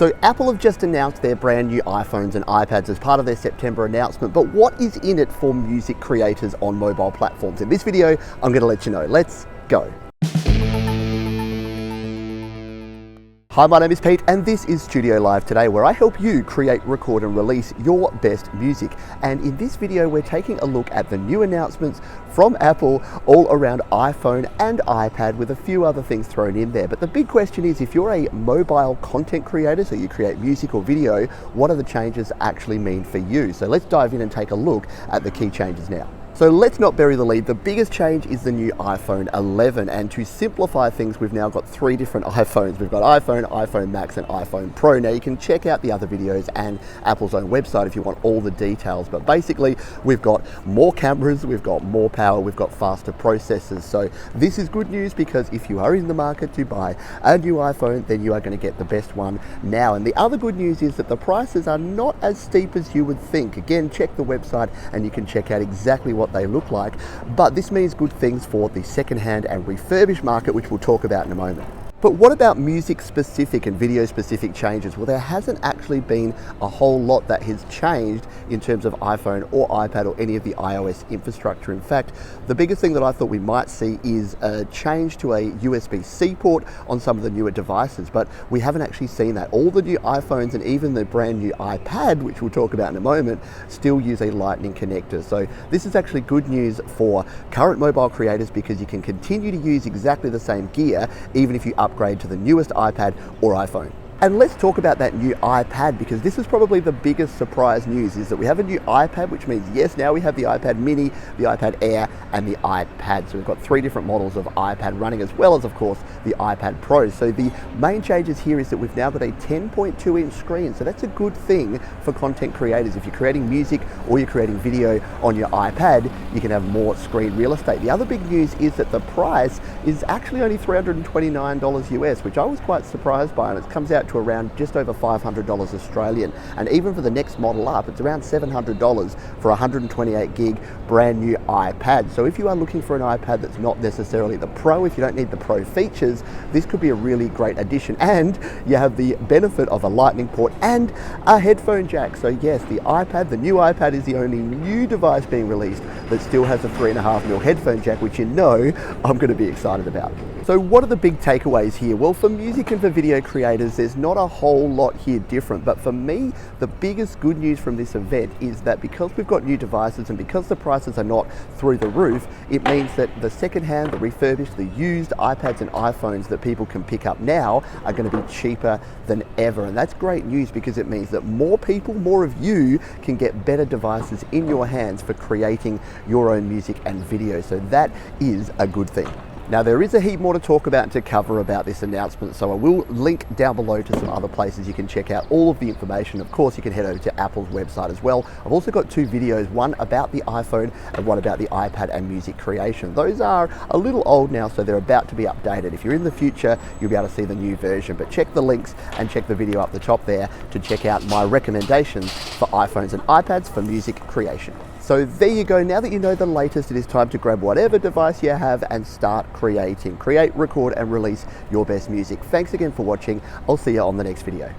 So Apple have just announced their brand new iPhones and iPads as part of their September announcement, but what is in it for music creators on mobile platforms? In this video, I'm going to let you know. Let's go. Hi, my name is Pete and this is Studio Live Today, where I help you create, record and release your best music. And in this video, we're taking a look at the new announcements from Apple all around iPhone and iPad, with a few other things thrown in there. But the big question is, if you're a mobile content creator, so you create music or video, what do the changes actually mean for you? So let's dive in and take a look at the key changes now. So let's not bury the lead. The biggest change is the new iPhone 11, and to simplify things, we've now got three different iPhones. We've got iPhone, iPhone Max and iPhone Pro. Now you can check out the other videos and Apple's own website if you want all the details, but basically we've got more cameras, we've got more power, we've got faster processors. So this is good news, because if you are in the market to buy a new iPhone, then you are going to get the best one now. And the other good news is that the prices are not as steep as you would think. Again, check the website and you can check out exactly what they look like, but this means good things for the second-hand and refurbished market, which we'll talk about in a moment. But what about music specific and video specific changes? Well, there hasn't actually been a whole lot that has changed in terms of iPhone or iPad or any of the iOS infrastructure. In fact, the biggest thing that I thought we might see is a change to a USB-C port on some of the newer devices, but we haven't actually seen that. All the new iPhones and even the brand new iPad, which we'll talk about in a moment, still use a Lightning connector. So this is actually good news for current mobile creators, because you can continue to use exactly the same gear even if you upgrade to the newest iPad or iPhone. And let's talk about that new iPad, because this is probably the biggest surprise news, is that we have a new iPad, which means, yes, now we have the iPad mini, the iPad Air and the iPad. So we've got three different models of iPad running, as well as, of course, the iPad Pro. So the main changes here is that we've now got a 10.2 inch screen. So that's a good thing for content creators. If you're creating music or you're creating video on your iPad, you can have more screen real estate. The other big news is that the price is actually only $329 US, which I was quite surprised by, and it comes out to around just over $500 Australian. And even for the next model up, it's around $700 for a 128 gig brand new iPad. So if you are looking for an iPad that's not necessarily the Pro, if you don't need the Pro features, this could be a really great addition. And you have the benefit of a Lightning port and a headphone jack. So yes, the iPad, the new iPad, is the only new device being released that still has a 3.5mm headphone jack, which you know I'm going to be excited about. So what are the big takeaways here? Well, for music and for video creators, there's not a whole lot here different, but for me, the biggest good news from this event is that because we've got new devices and because the prices are not through the roof, it means that the second-hand, the refurbished, the used iPads and iPhones that people can pick up now are going to be cheaper than ever. And that's great news, because it means that more people, more of you, can get better devices in your hands for creating your own music and video. So that is a good thing. Now, there is a heap more to talk about and to cover about this announcement, so I will link down below to some other places you can check out all of the information. Of course, you can head over to Apple's website as well. I've also got two videos, one about the iPhone and one about the iPad and music creation. Those are a little old now, so they're about to be updated. If you're in the future, you'll be able to see the new version, but check the links and check the video up the top there to check out my recommendations for iPhones and iPads for music creation. So there you go. Now that you know the latest, it is time to grab whatever device you have and start creating. Create, record and release your best music. Thanks again for watching. I'll see you on the next video.